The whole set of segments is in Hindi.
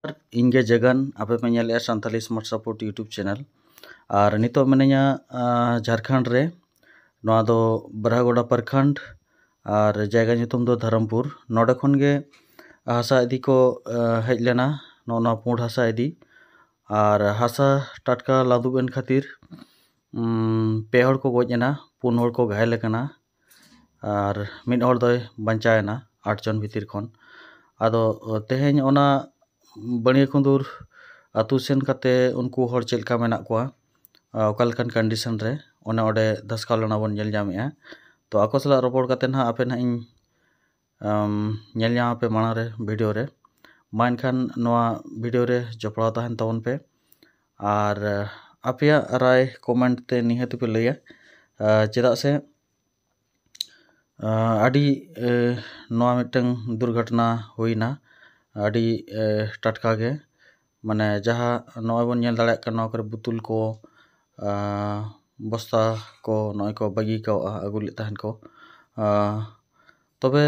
इंगे जगन आपे पे nail Santhali smart support YouTube channel और नितो मिनैया झारखंड रे नोआ दो बरहागोड़ा प्रखंड और जायगा नितुम दो धरमपुर नोडे खन गे हासा इदी को हेज लेना नोना पुंड हासा इदी और हासा टटका लादुबेन खातिर पे हड़ को गोजना पुन हड़ को घायल कना और मिड हड़ दो बंचायना 8 जन भीतर खन आदो तेहेñ ओना बनिया कुंदूर आतु सेन कते उनको हर चेलका मेना कोआ ओकालकन कंडीशन रे ओने ओडे धसका लना बन नेल जामेआ तो आको सला रोपड़ कते ना आपे ना इन नेल जाम पे माना रे वीडियो रे मान खान नोआ वीडियो रे जपड़ा तहन तवन पे और आपया राय कमेंट ते निहत पे लैया चेदा से आडी नोआ मिटंग दुर्घटना हुईना आडी टटका गे माने जहाँ नॉय बन नेल दाड़े का नौकर बुतुल को बस्ता को नॉय को बगी को अगुल तहन को तबे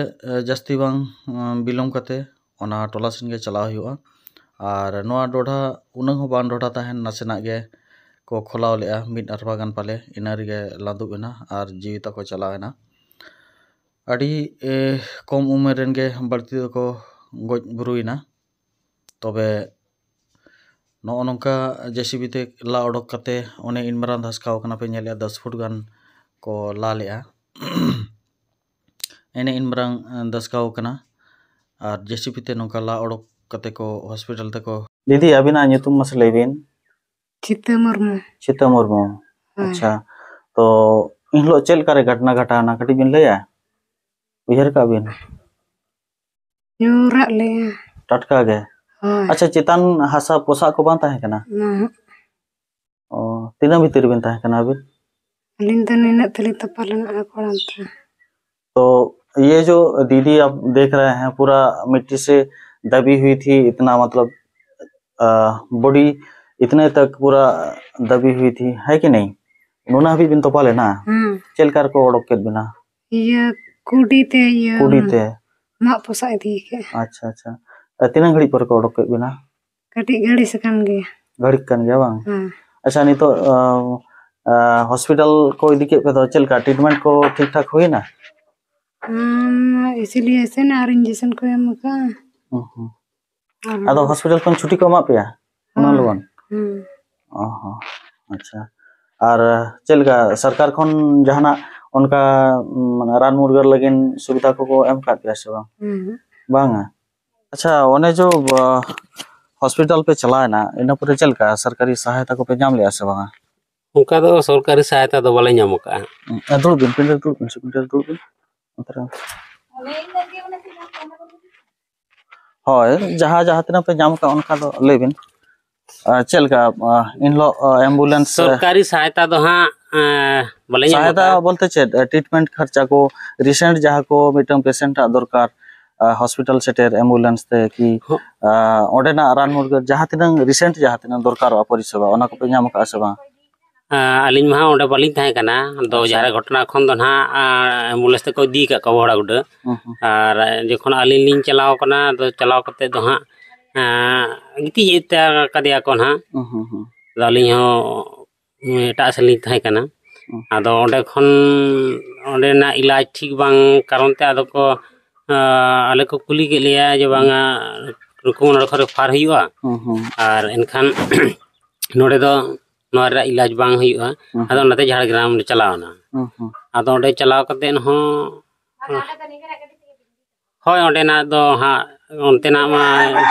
जस्ती बांग बिलोम कते ओना टोला सिन गे चला हुआ और नोआ डोढा उनंग हो बान डोढा तहन नासेना गे को खोलाव लेआ मिड अरबा गान पाले इनारी गे लादुबेना और जीवित को चलावेना आडी कम उमेर रेन गे बड़ती को गज बुरुइना तबे नो नोंका जेसीबी ते ला ओडक कते ओने इनमरान धसकाव कना पे नेले 10 फुट गान को ला लेआ एने इनमरान धसकाव कना और जेसीबी ते नोंका ला ओडक कते को हॉस्पिटल ते को दीदी अबिना nyutum mas लेबिन चिता मुर्मू अच्छा तो इनलो चेल करे घटना घटाना कटी बिन लेया उहर का बिन यूरा ले टटका गे अच्छा चितान हासा पोसा को बांता है कना ओ तीना भीतर बिन ता है कना बिन अलिन तने न तली तपालन कोड़न था तो ये जो दीदी आप देख रहे हैं पूरा मिट्टी से दबी हुई थी इतना मतलब बॉडी इतने तक पूरा दबी हुई थी है कि नहीं नोना भी बिन तो पाले ना चल कर को ओडक के बिना ये कुड़ी ते मा पोसा दी के अच्छा अच्छा तीना घड़ी पर को ओडक के बिना कटी घड़ी से कन गया बांग अच्छा नहीं तो हॉस्पिटल को इदी के पे तो चल का ट्रीटमेंट को ठीक ठाक हुई ना इसलिए ऐसे ना इंजेक्शन को हम का आदो हॉस्पिटल को छुट्टी को मा पेया उना लोगन ओहो अच्छा और चल का सरकार खन जहाना उनका रान मुर्गर लगिन सुविधा को एम का पेया से बांगा अच्छा ओने जो हॉस्पिटल पे चला है ना इन पर चल का सरकारी सहायता को पे जाम लिया से बांगा उनका तो सरकारी सहायता तो बाले नाम का दूर बिन पिंडर दूर बिन होय जहाँ जहाँ तना पे जाम का उनका तो ले बिन चल का इन लो एम्बुलेंस सरकारी सहायता तो हाँ बाले सहायता बोलते चेत ट्रीटमेंट खर्चा को रिसेंट जहाँ को मिटम पेशेंट दरकार हॉस्पिटल सेटर एम्बुलेंस ते कि ओडेना रान मुर्गर जहाँ तिनंग रिसेंट जहाँ तिनंग दरकार परिसेवा ओना को पे नाम का सेवा अलिन मा ओडे बालिन थाहे कना दो जहार घटना खन दो ना एम्बुलेंस ते को दी का कबड़ा गुड और जखन अलिन लिन चलाव कना तो चलाव कते दो हां गिति एता कदिया को ना अलिन हो एटा सलिन थाहे कना आदो ओडे खन ओडे ना इलाज ठीक बांग कारण ते आदो को आले को कुली के लिया जे बांगा रुकुम नरखरे फार हुआ और एनखान नोडे दो नोरा इलाज बांग हुआ आदो नते झाड़ग्राम रे चलावना आदो ओडे चलाव कते हो होय ओडे ना दो हा ओनते ना मा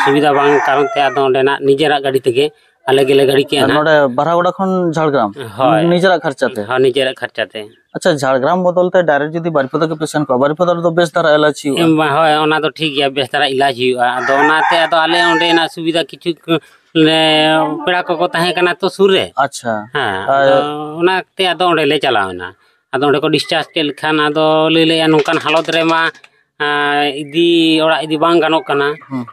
सुविधा बांग कारण ते आदो ओडे ना निजेरा गाड़ी तेगे अलग अलग गाड़ी के ना नोडे बरहागोड़ा खन झाड़ग्राम निजेरा खर्चा ते हां निजेरा खर्चा ते अच्छा झाड़ग्राम बदलते डायरेक्ट जदी बारिपदा के पेशेंट को बारिपदा तो बेस तरह इलाज हुआ होय ओना तो ठीक गया बेस तरह इलाज हुआ आदो ओनाते आदो आले ओडे ना सुविधा किछु पेड़ा को ताहे कना तो सुर रे अच्छा हां ओना ते आदो ओडे ले चलावना आदो ओडे को डिस्चार्ज के लखान आदो ले ले नोकान हालत रे मा इदी ओड़ा इदी बांग गानो कना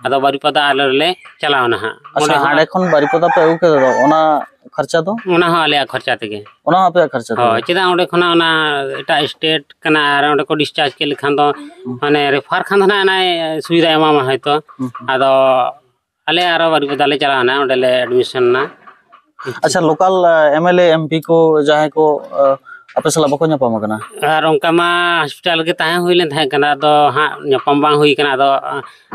आदो बारिपदा आले ले चलावना हां ओडे हाडे खन बारिपदा पे उके दो ओना खर्चा तो ओना हा आले खर्चा तेगे ओना पे खर्चा तो हो चेदा ओडे खना ओना एटा स्टेट कना आर ओडे को डिस्चार्ज के लखान दो माने रेफर खान ना सुविधा एमा है तो आदो अले आरो बारी बदाले चला ना ओंडे ले एडमिशन ना अच्छा लोकल एमएलए एमपी को जहां को अपे सला बको ᱧᱟᱯᱟᱢ ᱠᱟᱱᱟ और उनका मा हॉस्पिटल के ताहे हुई लेन थाहे कना दो हाँ ᱧᱟᱯᱟᱢ बांग हुई कना दो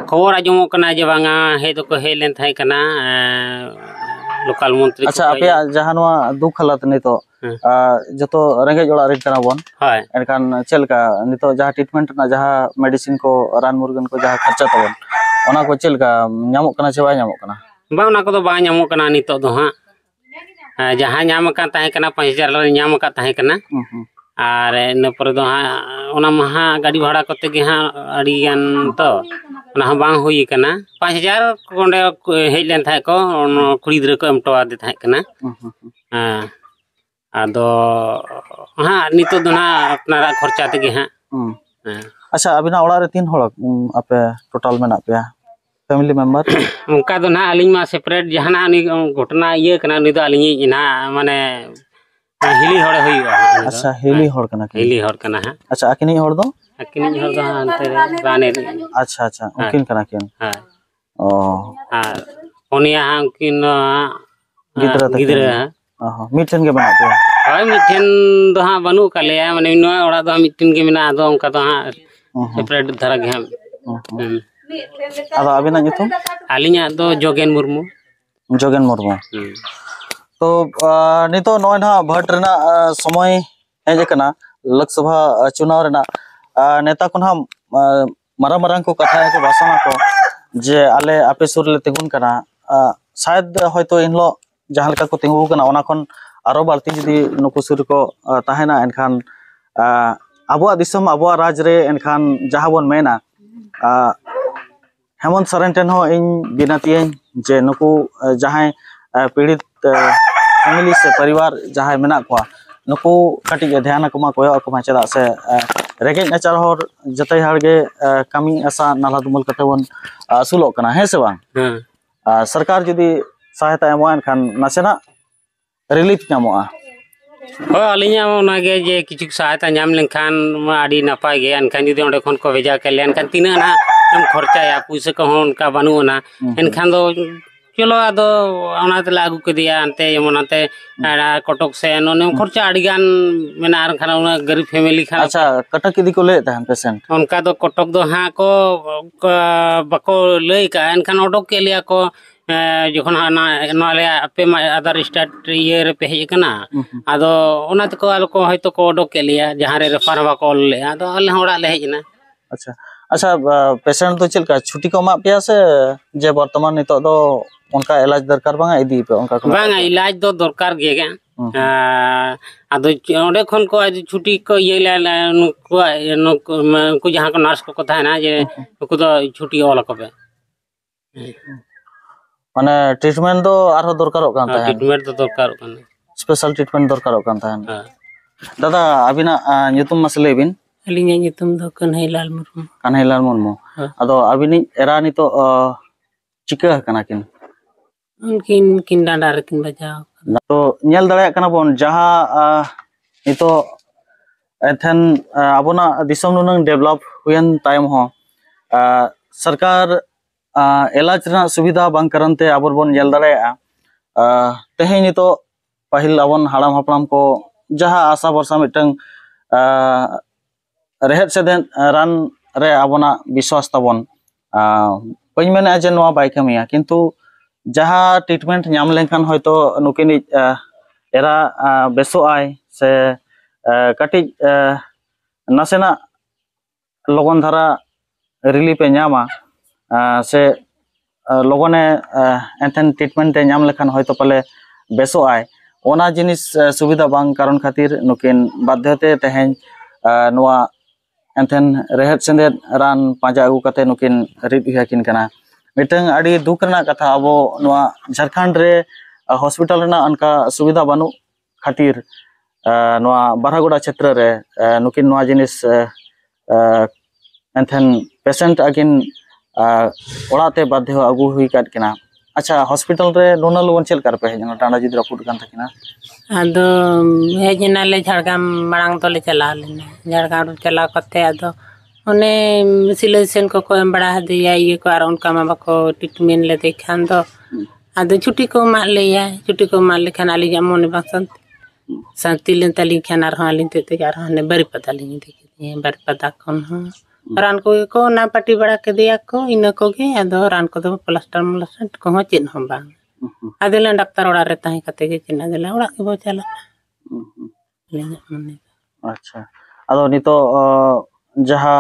खबर आजमो कना जे बांगा हे दो को हे लेन थाहे कना लोकल मंत्री अच्छा अपे जहां नवा दुख हालत नितो जतो रेंगे जोड़ा रे कना बोन हाय एनकान चेलका नितो जहां ट्रीटमेंट ना जहां मेडिसिन को रान मुर्गन को जहां खर्चा तबन ओना को चेलका ᱧᱟᱢᱚᱜ कना से बाय ᱧᱟᱢᱚᱜ कना बा ओना को दो बा ᱧᱟᱢᱚᱜ कना नितो दो हाँ जहां ᱧᱟᱢ का ताहे कना 5000 ᱧᱟᱢ का ताहे कना और इन पर दो हाँ ओना महा गाड़ी भाड़ा करते के हाँ अड़ी गान तो ओना हाँ बांग हुई कना 5000 कोंडे हेज लेन थाहे को कुड़ी गिद्रा को एमटवा दे थाहे कना आदो हाँ नितो दो ना अपना खर्चा ते के हाँ अच्छा अबिना ओड़ा रे 3 हड़ आपे टोटल मेना पे फैमिली मेंबर उनका तो ना अलिंग मा सेपरेट जहाना घटना ये कना नि तो अलिंग ना माने हिली हड़ हुईवा अच्छा हिली हड़ कना हिली हड़ कना है अच्छा अकिनी हड़ दो अंते राने अच्छा अच्छा उनकिन कना किन हां ओ हां ओनिया उनकिन गिदरा मिठन के बना पे हाय मिठन दो हां बनु कालेया माने नो ओड़ा दो मिठन के मिना दो उनका तो हां सेपरेट धरा के हम अब अबिना nyutum alinya do Jogen Murmu तो नितो नय ना भट रेना समय हेज कना लोकसभा चुनाव रेना नेता को हम मारांग मारांग को कथा को भाषण को जे आले आपे सुर ले तिगुन कना शायद होयतो इनलो जहां लेका को तिगु कना ओना खन आरो बालती जदी नुकु सुर को ताहेना एनखान आबो दिसम आबो राज रे एनखान जहां बोन मेना हेमंत सोरेन टेन हो इन बिनती जे नुकु जहां पीड़ित फैमिली से परिवार जहां मेना को नुकु कटी ध्यान को कोयो को चदा से रेगे नेचर हर जते हरगे कमी आशा नाला दुमल कते वन असुलो कना है से बांग सरकार जदी सहायता एमो एनखान नासेना रिलीफ नामोआ हो अलिnya ओना गे जे किछु सहायता नाम लेनखान आडी नपाय गे एनखान जदी ओंडे खन को भेजा के लेनखान तिना ना हम खर्चाया पैसा को उनका बनू ना एनखान दो चलो आदो ओना ते लागू के दिया अंते यमनाते कटक से नने खर्चा अड़गान मेना आर खाना उना गरीब फैमिली खाना अच्छा कटक इदी को ले तहन पेशेंट उनका तो कटक दो हां को बको लई का एनखान ओडक के लिया को जखन ना नाले अपे अदर स्टेट ये रे पे हे कना आदो ओना तो आलो को हयतो को ओडक के लिया जहां रे रेफर बा को ले आदो अले होड़ा ले हेजना अच्छा अच्छा पेशेंट तो चलका छुट्टी को मा पिया से जे वर्तमान नितो दो उनका इलाज दरकार बांगा इदी पे उनका बांगा इलाज दो दरकार गे गे आदो ओंडे खन को आज छुट्टी को ये ले नुकु जहां को नर्स को कथा है ना जे नुकु तो छुट्टी ओला को पे माने ट्रीटमेंट दो आरो दरकार कान था ट्रीटमेंट तो दरकार कान स्पेशल ट्रीटमेंट दरकार कान था दादा अबिना nyutum मसले बिन अलिnya nyutum दो कन्हैलाल मुर्मू अदो अबिनी एरा नितो चिका कना किन उनकिन डांडा रकिन बजाव तो नेल दड़े कना बोन जहां नितो एथन अबोना दिसम नुनंग डेवलप हुयन टाइम हो सरकार इलाज रना सुविधा बांग करनते आबर बोन नेल दड़े तेहे नितो पहिल अबन हाड़ाम हपड़ाम को जहां आशा वर्षा मिटंग रेहत सेदेन रान रे आबोना विश्वास तबन बई मेना जे नवा बाय कमिया किंतु जहां ट्रीटमेंट नाम लेनखान होयतो नुकिनी एरा बेसो आय से कटी नासेना लगन धारा रिलीफ नामा से लगने एंथन ट्रीटमेंट नाम लेखान होयतो पले बेसो आय ओना जिनिस सुविधा बांग कारण खातिर नुकिन बाध्यते तेहेन नवा एंथन रेहत सेंदे रान पाजा अगु कते नुकिन रिप हियाकिन कना मिटंग आड़ी दुख रना कथा अबो नवा झारखंड रे हॉस्पिटल रना अनका सुविधा बानु खातिर नवा बारागोड़ा क्षेत्र रे नुकिन नवा जिनिस एंथन पेशेंट अगिन ओड़ाते बाध्य अगु हुई काट किना अच्छा हॉस्पिटल रे नोनल वन चेल कर पे जना टांडा जिद रपुट कान थकिना आदो हेजना ले झाड़गाम मांग तो ले चला लेना झाड़गाम चला कते आदो ओने सिलेक्शन को एम बड़ा दिया ये को और उनका मा बाको ट्रीटमेंट ले देखान दो आदो छुट्टी को मा लिया छुट्टी को मा लेखान आलिया मोने बासन शांति लेन ताली खान और हालिन ते यार हने बरी पता लिंग देखि बरी पता कोन हो रान को ना पार्टी बड़ा के दिया को इन को गे आदो रान को दो प्लास्टर मलासन को हो चिन हम बांग आदेला डॉक्टर ओड़ा रे ताही कते गे चिन आदेला ओड़ा के बो चला लेन मने अच्छा अदो नितो जहा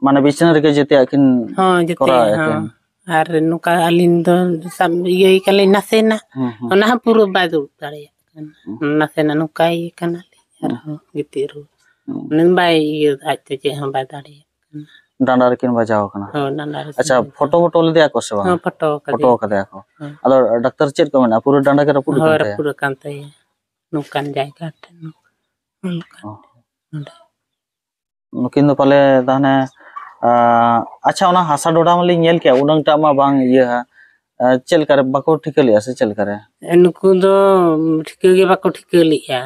माने बिचन रे जेते आकिन हां जते हां आर नुका अलिन दो सब ये कले नसेना ओना पूरा बादु दाड़े नसेना नुका ये कना यार गितिरु नन बाय ये आते जे हम बाय दाड़े डांडा रे किन बजाव कना हां डांडा रे अच्छा फोटो फोटो ले दिया को से हां फोटो कदे को अदो डॉक्टर चेक को ना पूरा डांडा के रपुड कांते पूरा कांते नुकान जायगा नुकिन पाले दाने अच्छा ओना हासा डोडा मली नेल के उनंगटा मा बांग ये चेल करे बाको ठिकलिया से चेल करे नुकु दो ठिके गे बाको ठिकलिया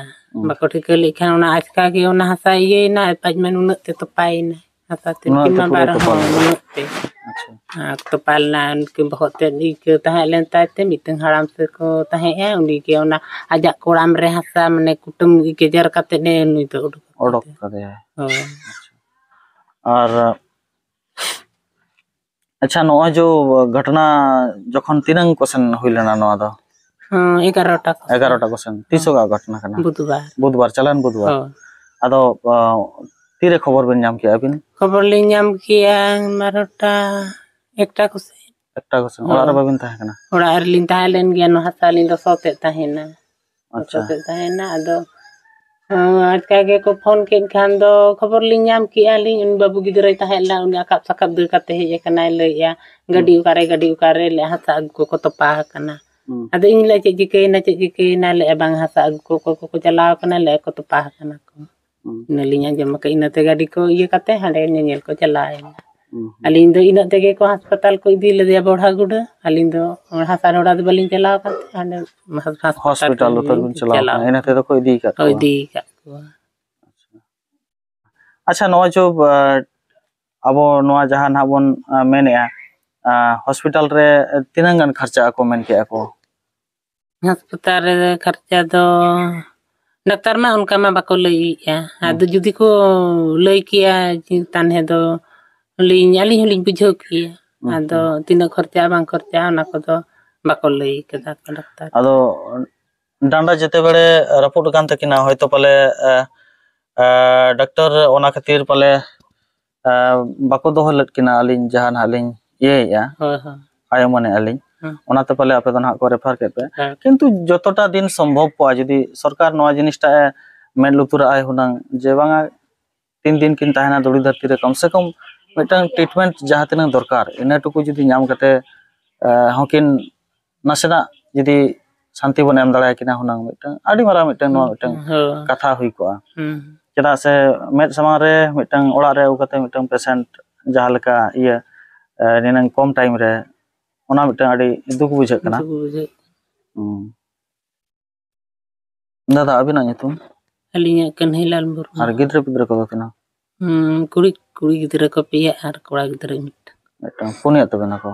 बाको ठिकलि खान ओना आजका के ओना हासा ये ना पाजमन उनते तो पाई ना हासा ते किमा बार उनते अच्छा तो पालना उनके बहुत नी के तहे लेन ताते मितंग हराम से को तहे है उनी के ओना आजा कोड़ाम रे हासा माने कुटुम के जर काते ने नुई तो ओडक करे है और अच्छा नो जो घटना जखन तिनंग क्वेश्चन हुइलना नो दो हां 11टा क्वेश्चन 30 का घटना कना बुधवार चलन बुधवार आदो तीरे खबर बिन नाम किया बिन खबर ले नाम किया 12टा एकटा क्वेश्चन ओरा रे बाबिन ताहे कना ओरा रे लिन ताहे लेन गया नो हासा लिन दो सोते ताहे ना अच्छा ताहे ना आदो आज के को फोन के खान दो खबर लिन नाम किया लिन उन बाबू गिदरे ताहे ला उन अकाप सकप दर कते हे कना लैया गाड़ी उकारे ले हासा को तो पा कना आदो इन ले चिके ना ले बांग हासा को चलाव कना ले को तो पा कना को नलिया जम के इनते गाड़ी को ये कते हंडे नेल को चलाए अलिन दो इनते के को अस्पताल को इदी ले दिया बड़ा गुडा अलिन दो हासा रोड़ा दो बलिन चलाव कते हंडे हॉस्पिटल उतर बिन चलाव इनते तो कोई दी का अच्छा नो जो अब नोआ जहां ना बन मेनेया हॉस्पिटल रे तिनंगन खर्चा को मेन के को अस्पताल रे खर्चा दो डॉक्टर मा उनका मा बाको लईया आदो जुदी को लई किया ताने दो लिन बुझो किया आदो तीन खर्चा बांग खर्चा ना को दो बाको लई केदा डॉक्टर आदो डांडा जेते बेले रपुट कान तकिना होयतो पाले डॉक्टर ओना खातिर पाले बाको दोहो लटकिना अलिन जहान हालिन ये या आयो माने अलिन ओनाते पाले आपे दन को रेफर केपे किंतु जतटा दिन संभव पा जदी सरकार नवा जिनिसटा मेन लुतुर आय हुनां जे बांगा 3 दिन किन ताहना दुड़ी धरती रे कम से कम मिटन ट्रीटमेंट जहां तिना दरकार इना टुकु जदी नाम कते हकिन नसेना जदी शांति बन एम दाड़ा किना हुनां मिटन आडी मारा मिटन नवा मिटन कथा हुई को चेदा से मेद समा रे मिटन ओड़ा रे उकते मिटन पेशेंट जहां लका ये निनंग कम टाइम रे ओना मिटन आडी दुख बुझे कना दादा अबिना नितुम अलिया कन्हैलाल मुर्मू और गिद्रे पिद्रे को कना कुड़ी गिद्रे को पिया और कोड़ा गिद्रे मिटन पुनिया तबेना को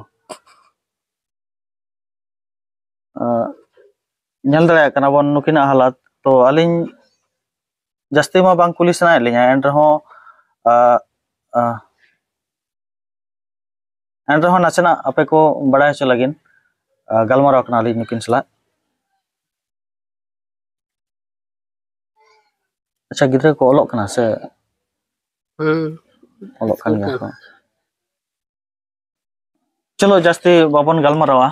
ñal dara kana bon nukina halat to alin jasti ma bang kulis na linya enrho nasena ape ko badai cho lagin galmar akna alin nukin sala acha gidre ko olok kana se olok kan ga ko chalo jasti babon galmarawa